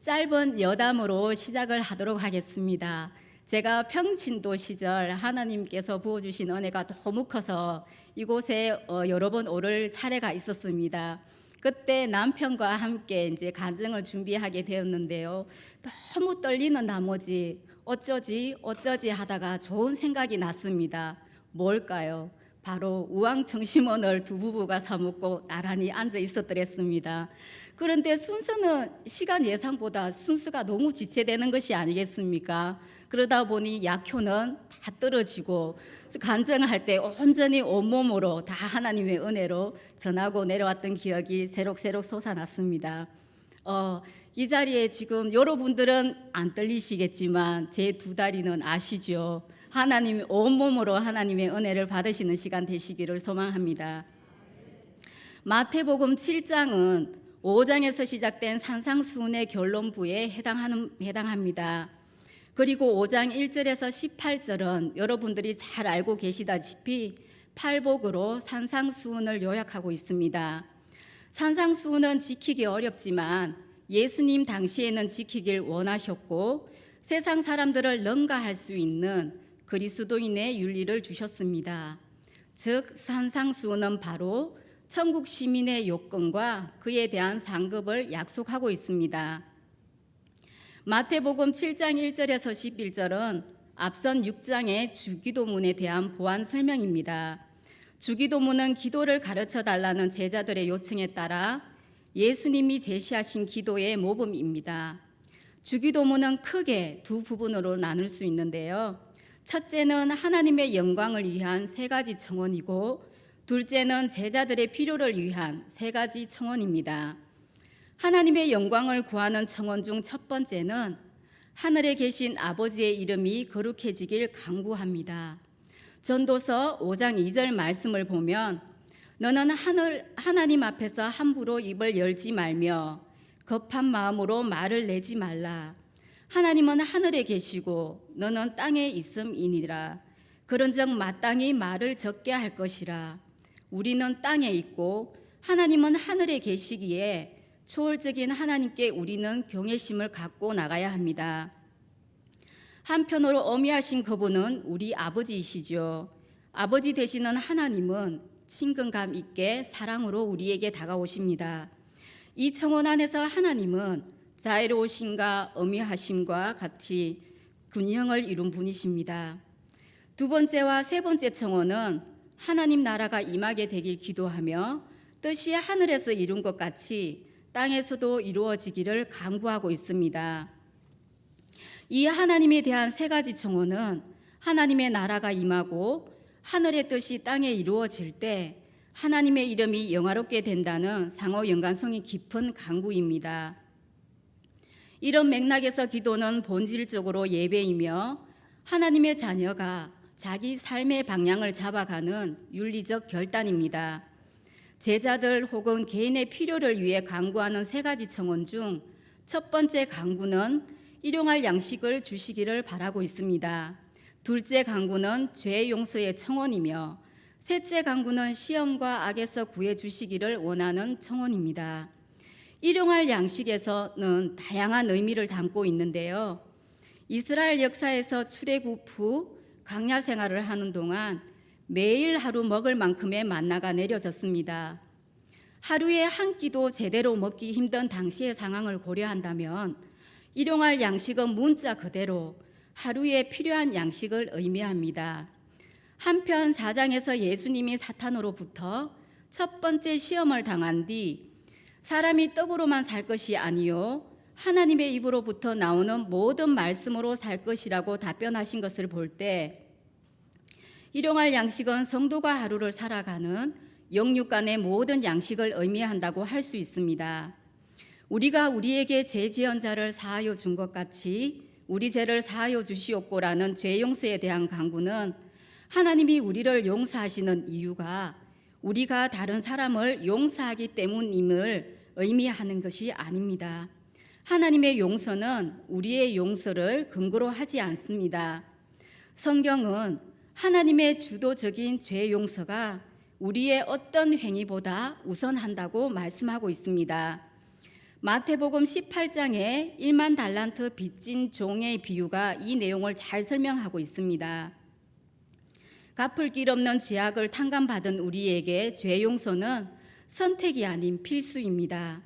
짧은 여담으로 시작을 하도록 하겠습니다. 제가 평신도 시절 하나님께서 부어주신 은혜가 너무 커서 이곳에 여러 번 오를 차례가 있었습니다. 그때 남편과 함께 이제 간증을 준비하게 되었는데요. 너무 떨리는 나머지 어쩌지 하다가 좋은 생각이 났습니다. 뭘까요? 바로 우황청심원을 두 부부가 사먹고 나란히 앉아 있었더랬습니다. 그런데 순서는 시간 예상보다 순서가 너무 지체되는 것이 아니겠습니까? 그러다 보니 약효는 다 떨어지고 간증할 때 온전히 온몸으로 다 하나님의 은혜로 전하고 내려왔던 기억이 새록새록 솟아났습니다. 이 자리에 지금 여러분들은 안 떨리시겠지만 제 두 다리는 아시죠? 하나님 온몸으로 하나님의 은혜를 받으시는 시간 되시기를 소망합니다. 마태복음 7장은 5장에서 시작된 산상수훈의 결론부에 해당합니다. 그리고 5장 1절에서 18절은 여러분들이 잘 알고 계시다시피 팔복으로 산상수훈을 요약하고 있습니다. 산상수훈은 지키기 어렵지만 예수님 당시에는 지키길 원하셨고 세상 사람들을 능가할 수 있는 그리스도인의 윤리를 주셨습니다. 즉 산상수훈은 바로 천국 시민의 요건과 그에 대한 상급을 약속하고 있습니다. 마태복음 7장 1절에서 11절은 앞선 6장의 주기도문에 대한 보완 설명입니다. 주기도문은 기도를 가르쳐 달라는 제자들의 요청에 따라 예수님이 제시하신 기도의 모범입니다. 주기도문은 크게 두 부분으로 나눌 수 있는데요. 첫째는 하나님의 영광을 위한 세 가지 청원이고 둘째는 제자들의 필요를 위한 세 가지 청원입니다. 하나님의 영광을 구하는 청원 중 첫 번째는 하늘에 계신 아버지의 이름이 거룩해지길 간구합니다. 전도서 5장 2절 말씀을 보면 너는 하나님 앞에서 함부로 입을 열지 말며 급한 마음으로 말을 내지 말라. 하나님은 하늘에 계시고 너는 땅에 있음이니라. 그런즉 마땅히 말을 적게 할 것이라. 우리는 땅에 있고 하나님은 하늘에 계시기에 초월적인 하나님께 우리는 경외심을 갖고 나가야 합니다. 한편으로 어미하신 그분은 우리 아버지이시죠. 아버지 되시는 하나님은 친근감 있게 사랑으로 우리에게 다가오십니다. 이 청원 안에서 하나님은 자애로우심과 어미하심과 같이 균형을 이룬 분이십니다. 두 번째와 세 번째 청원은 하나님 나라가 임하게 되길 기도하며 뜻이 하늘에서 이룬 것 같이 땅에서도 이루어지기를 간구하고 있습니다. 이 하나님에 대한 세 가지 청원은 하나님의 나라가 임하고 하늘의 뜻이 땅에 이루어질 때 하나님의 이름이 영화롭게 된다는 상호 연관성이 깊은 간구입니다. 이런 맥락에서 기도는 본질적으로 예배이며 하나님의 자녀가 자기 삶의 방향을 잡아가는 윤리적 결단입니다. 제자들 혹은 개인의 필요를 위해 간구하는 세 가지 청원 중 첫 번째 간구는 일용할 양식을 주시기를 바라고 있습니다. 둘째 간구는 죄 용서의 청원이며 셋째 간구는 시험과 악에서 구해 주시기를 원하는 청원입니다. 일용할 양식에서는 다양한 의미를 담고 있는데요. 이스라엘 역사에서 출애굽 후 광야 생활을 하는 동안 매일 하루 먹을 만큼의 만나가 내려졌습니다. 하루에 한 끼도 제대로 먹기 힘든 당시의 상황을 고려한다면 일용할 양식은 문자 그대로 하루에 필요한 양식을 의미합니다. 한편 4장에서 예수님이 사탄으로부터 첫 번째 시험을 당한 뒤 사람이 떡으로만 살 것이 아니요 하나님의 입으로부터 나오는 모든 말씀으로 살 것이라고 답변하신 것을 볼 때 일용할 양식은 성도가 하루를 살아가는 영육 간의 모든 양식을 의미한다고 할 수 있습니다. 우리가 우리에게 죄 지은 자를 사하여 준 것 같이 우리 죄를 사하여 주시옵고라는 죄 용서에 대한 간구는 하나님이 우리를 용서하시는 이유가 우리가 다른 사람을 용서하기 때문임을 의미하는 것이 아닙니다. 하나님의 용서는 우리의 용서를 근거로 하지 않습니다. 성경은 하나님의 주도적인 죄 용서가 우리의 어떤 행위보다 우선한다고 말씀하고 있습니다. 마태복음 18장에 1만 달란트 빚진 종의 비유가 이 내용을 잘 설명하고 있습니다. 갚을 길 없는 죄악을 탕감받은 우리에게 죄 용서는 선택이 아닌 필수입니다.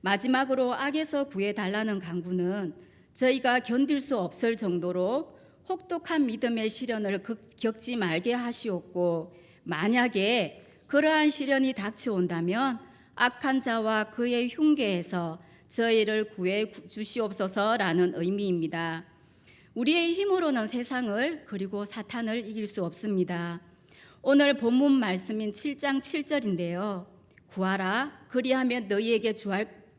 마지막으로 악에서 구해달라는 간구는 저희가 견딜 수 없을 정도로 혹독한 믿음의 시련을 겪지 말게 하시옵고, 만약에 그러한 시련이 닥쳐온다면 악한 자와 그의 흉계에서 저희를 구해 주시옵소서라는 의미입니다. 우리의 힘으로는 세상을 그리고 사탄을 이길 수 없습니다. 오늘 본문 말씀인 7장 7절인데요. 구하라 그리하면 너희에게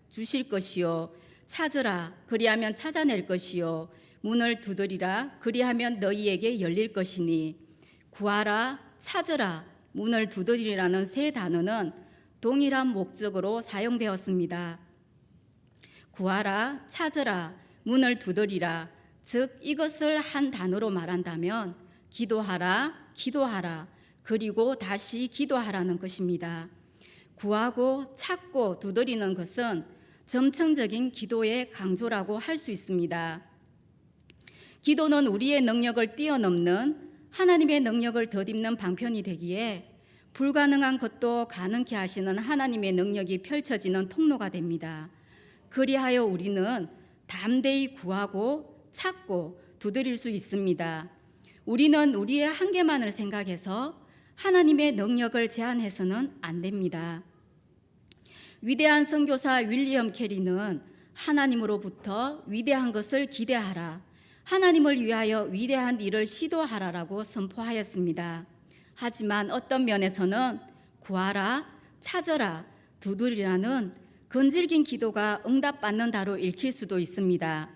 주실 것이요, 찾으라 그리하면 찾아낼 것이요, 문을 두드리라 그리하면 너희에게 열릴 것이니, 구하라, 찾으라, 문을 두드리라는 세 단어는 동일한 목적으로 사용되었습니다. 구하라, 찾으라, 문을 두드리라, 즉 이것을 한 단어로 말한다면 기도하라, 기도하라, 그리고 다시 기도하라는 것입니다. 구하고 찾고 두드리는 것은 점층적인 기도의 강조라고 할 수 있습니다. 기도는 우리의 능력을 뛰어넘는 하나님의 능력을 덧입는 방편이 되기에 불가능한 것도 가능케 하시는 하나님의 능력이 펼쳐지는 통로가 됩니다. 그리하여 우리는 담대히 구하고 찾고 두드릴 수 있습니다. 우리는 우리의 한계만을 생각해서 하나님의 능력을 제한해서는 안 됩니다. 위대한 선교사 윌리엄 캐리는 하나님으로부터 위대한 것을 기대하라, 하나님을 위하여 위대한 일을 시도하라라고 선포하였습니다. 하지만 어떤 면에서는 구하라, 찾아라, 두드리라는 건질긴 기도가 응답받는다로 읽힐 수도 있습니다.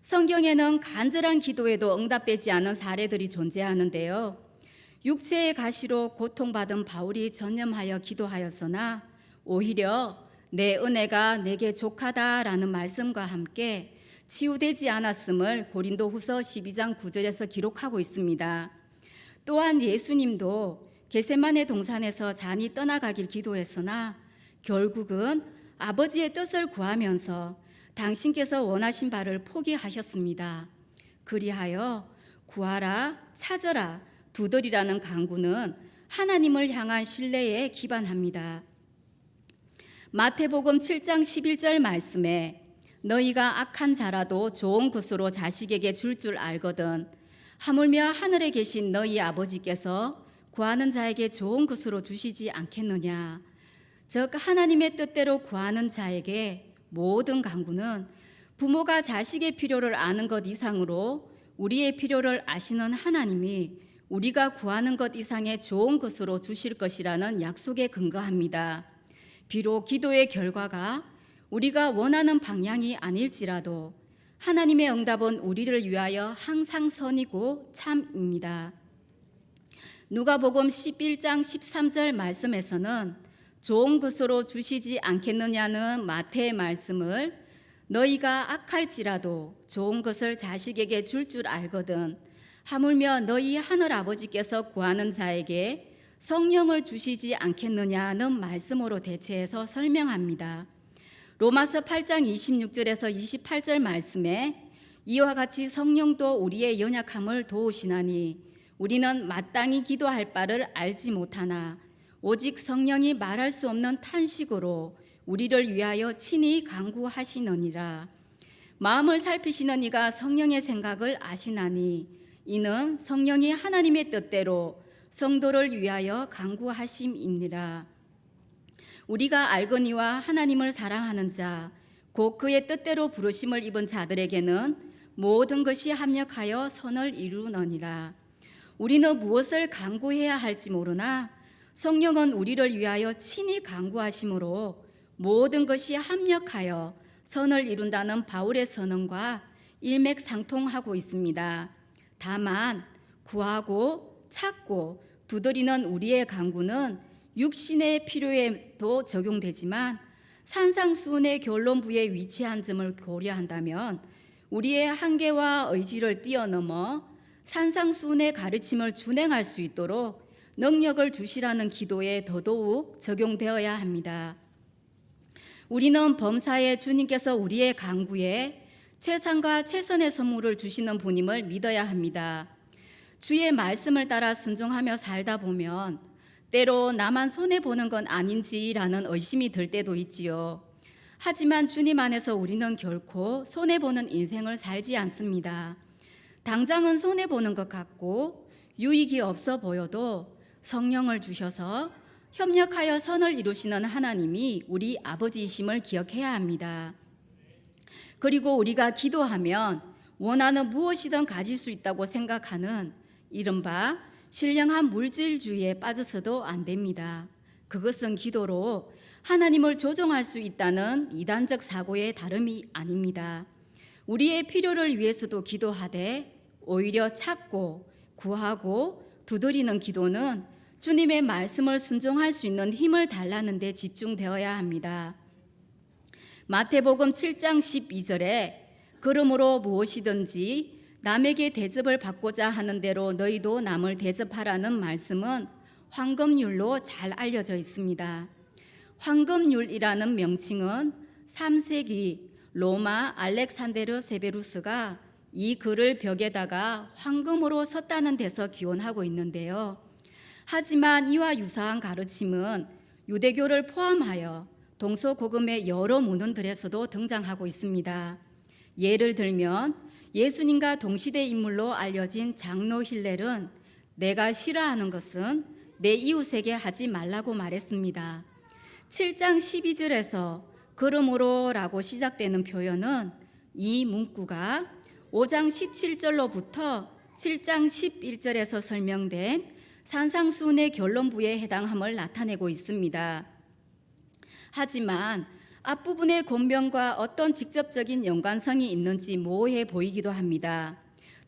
성경에는 간절한 기도에도 응답되지 않은 사례들이 존재하는데요. 육체의 가시로 고통받은 바울이 전념하여 기도하였으나 오히려 내 은혜가 내게 족하다라는 말씀과 함께 치유되지 않았음을 고린도후서 12장 9절에서 기록하고 있습니다. 또한 예수님도 겟세마네 동산에서 잔이 떠나가길 기도했으나 결국은 아버지의 뜻을 구하면서 당신께서 원하신 바를 포기하셨습니다. 그리하여 구하라, 찾아라, 두드리라는 간구는 하나님을 향한 신뢰에 기반합니다. 마태복음 7장 11절 말씀에 너희가 악한 자라도 좋은 것으로 자식에게 줄 줄 알거든 하물며 하늘에 계신 너희 아버지께서 구하는 자에게 좋은 것으로 주시지 않겠느냐. 즉 하나님의 뜻대로 구하는 자에게 모든 간구는 부모가 자식의 필요를 아는 것 이상으로 우리의 필요를 아시는 하나님이 우리가 구하는 것 이상의 좋은 것으로 주실 것이라는 약속에 근거합니다. 비록 기도의 결과가 우리가 원하는 방향이 아닐지라도 하나님의 응답은 우리를 위하여 항상 선이고 참입니다. 누가복음 11장 13절 말씀에서는 좋은 것으로 주시지 않겠느냐는 마태의 말씀을 너희가 악할지라도 좋은 것을 자식에게 줄 줄 알거든 하물며 너희 하늘 아버지께서 구하는 자에게 성령을 주시지 않겠느냐는 말씀으로 대체해서 설명합니다. 로마서 8장 26절에서 28절 말씀에 이와 같이 성령도 우리의 연약함을 도우시나니 우리는 마땅히 기도할 바를 알지 못하나 오직 성령이 말할 수 없는 탄식으로 우리를 위하여 친히 간구하시느니라. 마음을 살피시는 이가 성령의 생각을 아시나니 이는 성령이 하나님의 뜻대로 성도를 위하여 간구하심이니라. 우리가 알거니와 하나님을 사랑하는 자, 곧 그의 뜻대로 부르심을 입은 자들에게는 모든 것이 합력하여 선을 이루느니라. 우리는 무엇을 간구해야 할지 모르나 성령은 우리를 위하여 친히 간구하심으로 모든 것이 합력하여 선을 이룬다는 바울의 선언과 일맥상통하고 있습니다. 다만 구하고 찾고 두드리는 우리의 간구는 육신의 필요에도 적용되지만 산상수훈의 결론부에 위치한 점을 고려한다면 우리의 한계와 의지를 뛰어넘어 산상수훈의 가르침을 준행할 수 있도록 능력을 주시라는 기도에 더더욱 적용되어야 합니다. 우리는 범사에 주님께서 우리의 강구에 최상과 최선의 선물을 주시는 분임을 믿어야 합니다. 주의 말씀을 따라 순종하며 살다 보면 때로 나만 손해보는 건 아닌지라는 의심이 들 때도 있지요. 하지만 주님 안에서 우리는 결코 손해보는 인생을 살지 않습니다. 당장은 손해보는 것 같고 유익이 없어 보여도 성령을 주셔서 협력하여 선을 이루시는 하나님이 우리 아버지이심을 기억해야 합니다. 그리고 우리가 기도하면 원하는 무엇이든 가질 수 있다고 생각하는 이른바 신령한 물질주의에 빠져서도 안 됩니다. 그것은 기도로 하나님을 조종할 수 있다는 이단적 사고의 다름이 아닙니다. 우리의 필요를 위해서도 기도하되 오히려 찾고 구하고 두드리는 기도는 주님의 말씀을 순종할 수 있는 힘을 달라는 데 집중되어야 합니다. 마태복음 7장 12절에 그러므로 무엇이든지 남에게 대접을 받고자 하는 대로 너희도 남을 대접하라는 말씀은 황금률로 잘 알려져 있습니다. 황금률이라는 명칭은 3세기 로마 알렉산데르 세베루스가 이 글을 벽에다가 황금으로 썼다는 데서 기원하고 있는데요. 하지만 이와 유사한 가르침은 유대교를 포함하여 동서고금의 여러 문헌들에서도 등장하고 있습니다. 예를 들면 예수님과 동시대 인물로 알려진 장로 힐렐은 내가 싫어하는 것은 내 이웃에게 하지 말라고 말했습니다. 7장 12절에서 그러므로라고 시작되는 표현은 이 문구가 5장 17절로부터 7장 11절에서 설명된 산상수훈의 결론부에 해당함을 나타내고 있습니다. 하지만 앞부분의 권면과 어떤 직접적인 연관성이 있는지 모호해 보이기도 합니다.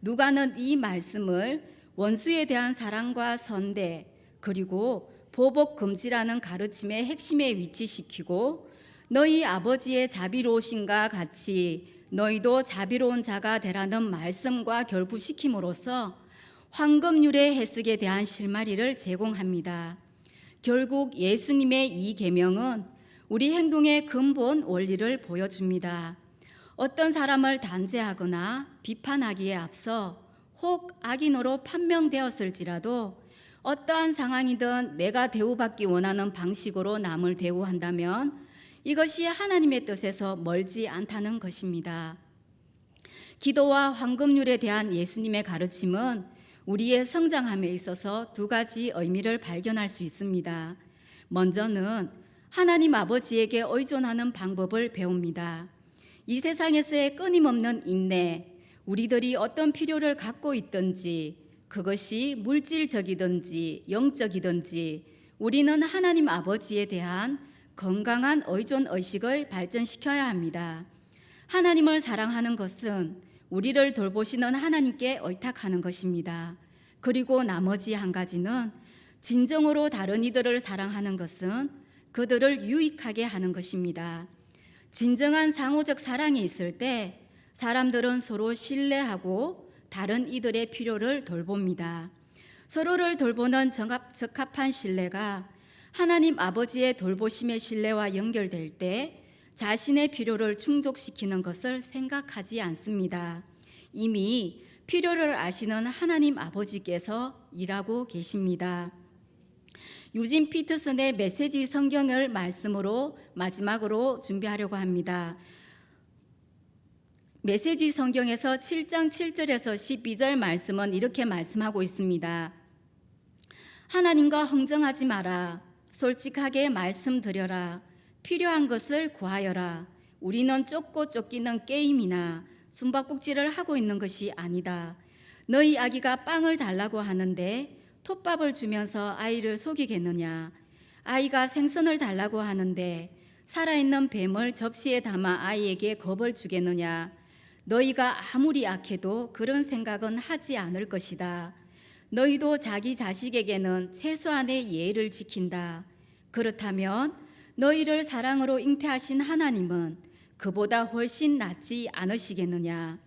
누가는 이 말씀을 원수에 대한 사랑과 선대 그리고 보복 금지라는 가르침의 핵심에 위치시키고 너희 아버지의 자비로우심과 같이 너희도 자비로운 자가 되라는 말씀과 결부시킴으로써 황금률의 해석에 대한 실마리를 제공합니다. 결국 예수님의 이 계명은 우리 행동의 근본 원리를 보여줍니다. 어떤 사람을 단죄하거나 비판하기에 앞서 혹 악인으로 판명되었을지라도 어떠한 상황이든 내가 대우받기 원하는 방식으로 남을 대우한다면 이것이 하나님의 뜻에서 멀지 않다는 것입니다. 기도와 황금률에 대한 예수님의 가르침은 우리의 성장함에 있어서 두 가지 의미를 발견할 수 있습니다. 먼저는 하나님 아버지에게 의존하는 방법을 배웁니다. 이 세상에서의 끊임없는 인내, 우리들이 어떤 필요를 갖고 있든지 그것이 물질적이든지 영적이든지 우리는 하나님 아버지에 대한 건강한 의존 의식을 발전시켜야 합니다. 하나님을 사랑하는 것은 우리를 돌보시는 하나님께 의탁하는 것입니다. 그리고 나머지 한 가지는 진정으로 다른 이들을 사랑하는 것은 그들을 유익하게 하는 것입니다. 진정한 상호적 사랑이 있을 때 사람들은 서로 신뢰하고 다른 이들의 필요를 돌봅니다. 서로를 돌보는 적합한 신뢰가 하나님 아버지의 돌보심의 신뢰와 연결될 때 자신의 필요를 충족시키는 것을 생각하지 않습니다. 이미 필요를 아시는 하나님 아버지께서 일하고 계십니다. 유진 피터슨의 메시지 성경을 말씀으로 마지막으로 준비하려고 합니다. 메시지 성경에서 7장 7절에서 12절 말씀은 이렇게 말씀하고 있습니다. 하나님과 흥정하지 마라. 솔직하게 말씀드려라. 필요한 것을 구하여라. 우리는 쫓고 쫓기는 게임이나 숨바꼭질을 하고 있는 것이 아니다. 너희 아기가 빵을 달라고 하는데 톱밥을 주면서 아이를 속이겠느냐? 아이가 생선을 달라고 하는데 살아있는 뱀을 접시에 담아 아이에게 겁을 주겠느냐? 너희가 아무리 악해도 그런 생각은 하지 않을 것이다. 너희도 자기 자식에게는 최소한의 예의를 지킨다. 그렇다면 너희를 사랑으로 잉태하신 하나님은 그보다 훨씬 낫지 않으시겠느냐?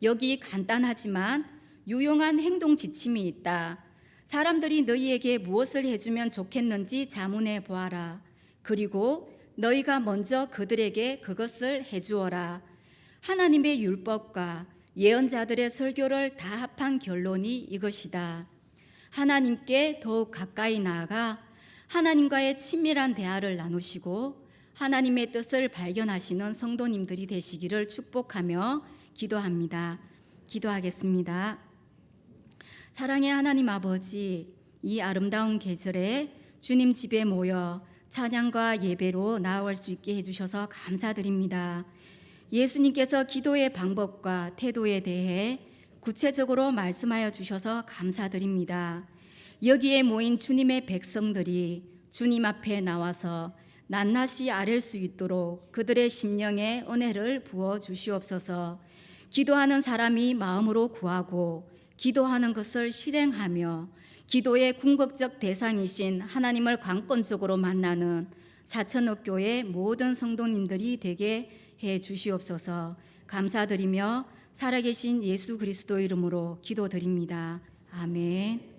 여기 간단하지만 유용한 행동 지침이 있다. 사람들이 너희에게 무엇을 해주면 좋겠는지 자문해 보아라. 그리고 너희가 먼저 그들에게 그것을 해주어라. 하나님의 율법과 예언자들의 설교를 다 합한 결론이 이것이다. 하나님께 더욱 가까이 나아가 하나님과의 친밀한 대화를 나누시고 하나님의 뜻을 발견하시는 성도님들이 되시기를 축복하며 기도합니다. 기도하겠습니다. 사랑의 하나님 아버지, 이 아름다운 계절에 주님 집에 모여 찬양과 예배로 나아올 수 있게 해주셔서 감사드립니다. 예수님께서 기도의 방법과 태도에 대해 구체적으로 말씀하여 주셔서 감사드립니다. 여기에 모인 주님의 백성들이 주님 앞에 나와서 낱낱이 아뢰 수 있도록 그들의 심령에 은혜를 부어 주시옵소서. 기도하는 사람이 마음으로 구하고 기도하는 것을 실행하며 기도의 궁극적 대상이신 하나님을 관건적으로 만나는 사천옥교회 모든 성도님들이 되게 해 주시옵소서. 감사드리며 살아계신 예수 그리스도 이름으로 기도드립니다. 아멘.